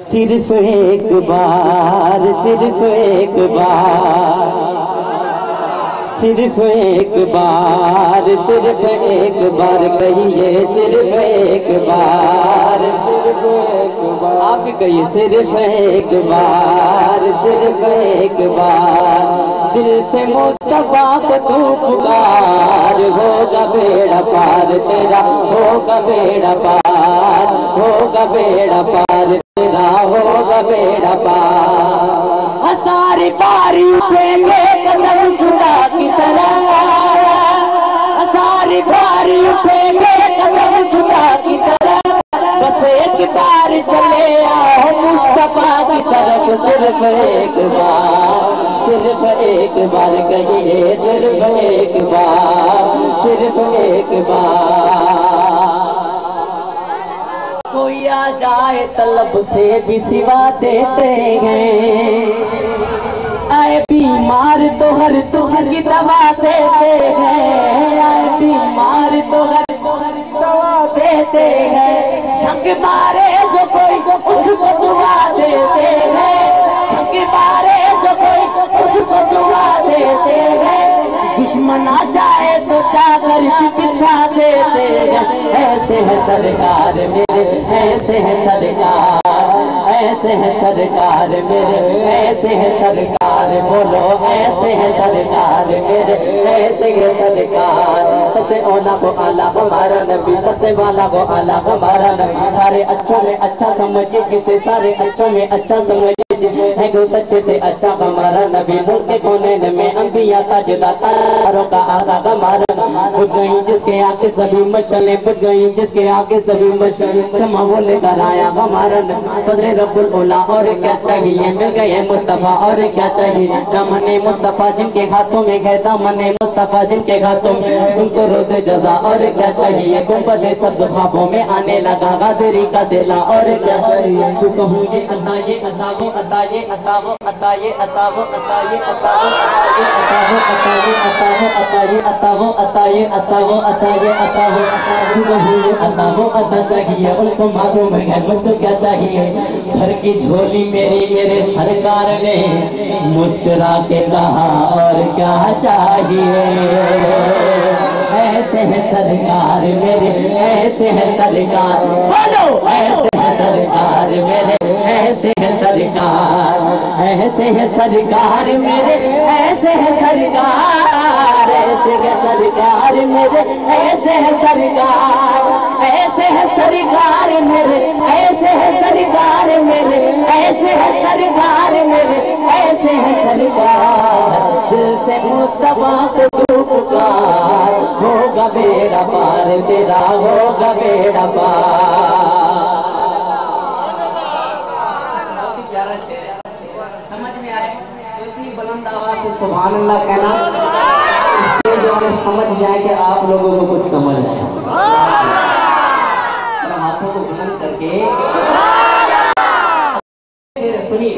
सिर्फ एक बार, सिर्फ एक बार, सिर्फ एक बार, सिर्फ एक बार कहिए, सिर्फ एक बार, सिर्फ एक बार, आप भी कहिए सिर्फ एक बार, सिर्फ एक बार, दिल से मुस्तफा को तू पुकार, होगा बेड़ा पार तेरा, होगा बेड़ा पार, होगा बेड़ा पार तेरा, होगा बेड़ा पार। सारी बारी उठेंगे कदम खुदा की तरह, सारी बारी उठेंगे कदम खुदा की तरह, बस एक बार चले आओ मुस्तफा की तरफ, सिर्फ एक बार, सिर्फ एक बार कहिए, सिर्फ एक बार, सिर्फ एक बार। कोई आ जाए तलब से भी सिवा देते हैं, आए बीमार तो हर की दवा देते हैं, आए बीमार तो हर की दवा देते हैं, संग मारे जो कोई उसको दुआ देते हैं, संग मारे जो कोई उसको दुआ देते हैं, दुश्मन आ जाए तो चादर भी बिछा देते हैं। ऐसे है सरकार मेरे, ऐसे है सरकार, ऐसे है सरकार मेरे, ऐसे है सरकार, बोलो ऐसे है सरकार मेरे, ऐसे है सरकार। सबसे ओला को आला हमारा नबी, सबसे वाला को आला हमारा नबी, सारे अच्छों में अच्छा समझिए जिसे, सारे अच्छों में अच्छा समझिए जिसे, है को सच्चे से अच्छा हमारा नबी, मुल्क के कोने में अंबिया ताजदारों का आगा हमारा, बुझ गई जिसके आगे सभी मशालें, बुझ गई जिसके आगे सभी मशालें, क्षमा वो लेकर आया हमारा नबी, फजरे रब्बुल ओला। और क्या चाहिए, मिल गए मुस्तफा, और क्या चाहिए, दामने मुस्तफा जिनके हाथों में है, दामने मुस्तफा जिनके हाथों में, उनको रोज़े जज़ा। और क्या चाहिए, गुंबद सब्ज़ ख्वाबों में आने लगा गाजरी का ज़िला। और क्या चाहिए, तू कहूँ ये अता, ये अता, वो अता, ये अता, वो अता, ये अता, वो अता, ये अता, वो अता, ये अता, वो अता, ये अता, वो अता, ये अता, वो अता, ये अता, वो अता, तू कहूँ ये अता, वो अता चाहिए, उनको मालूम है मुझको क्या चाहिए। घर की झोली मेरी मेरे सरकार ने मुस्कुरा के कहा, और क्या चाहिए। ऐसे है सरकार मेरे, ऐसे है सरकार, बोलो ऐसे है सरकार मेरे, ऐसे है सरकार, ऐसे है सरकार मेरे, ऐसे है सरकार, ऐसे है सरकार मेरे, ऐसे है सरकार, ऐसे है सरकार मेरे, ऐसे है सरकार मेरे, ऐसे है सरकार मेरे, ऐसे है सरकार। दिल से मुस्तफा को तू पुकार, होगा बेड़ा पार तेरा, होगा बेड़ा पार। प्यारा शेर समझ में आए तो इतनी बुलंद आवाज से सुभान अल्लाह कहना, स्टेज वाले समझ जाए कि आप लोगों को कुछ समझ आए। हाथों को बुलंद करके सुनिए।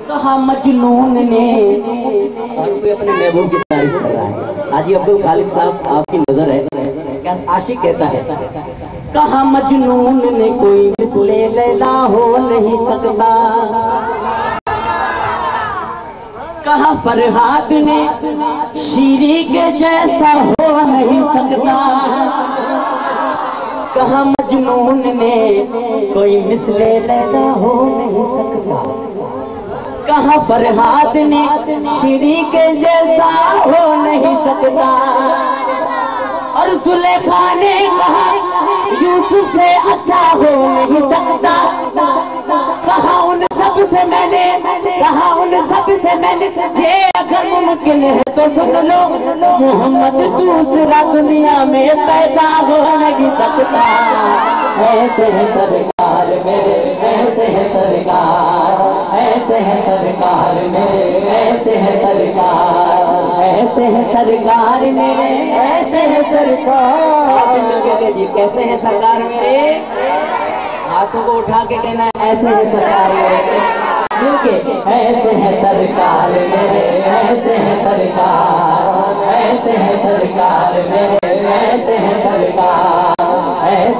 कहा मजनून ने, कोई अपने महबूब की तारीफ कर रहा है, हाजी अब्दुल खालिक साहब आपकी नजर है, क्या आशिक कहता है, कहा मजनून ने कोई मिसले लैला हो नहीं सकता, कहा फरहाद ने शीरी के जैसा हो नहीं सकता, कहा मजनून ने कोई मिसले लैला हो नहीं सकता, कहा फरहाद ने शीरी के जैसा हो नहीं सकता, और जुलेखा ने कहा यूसुफ से अच्छा हो नहीं सकता, कहा उन सब से मैंने, कहा उन सब से मैंने, ये अगर मुमकिन है तो सुन लो, मोहम्मद दूसरा दुनिया में पैदा हो नहीं सकता। ऐसे है सरकार मेरे, ऐसे है सरकार, ऐसे है सरकार मेरे, ऐसे है सरकार, ऐसे है सरकार मेरे, ऐसे है सरकार। जी कैसे है सरकार मेरे, हाथों को उठा के कहना ऐसे है सरकार मेरे, मिलके ऐसे है सरकार मेरे, ऐसे है सरकार, ऐसे है सरकार मेरे, ऐसे है सरकार, ऐसे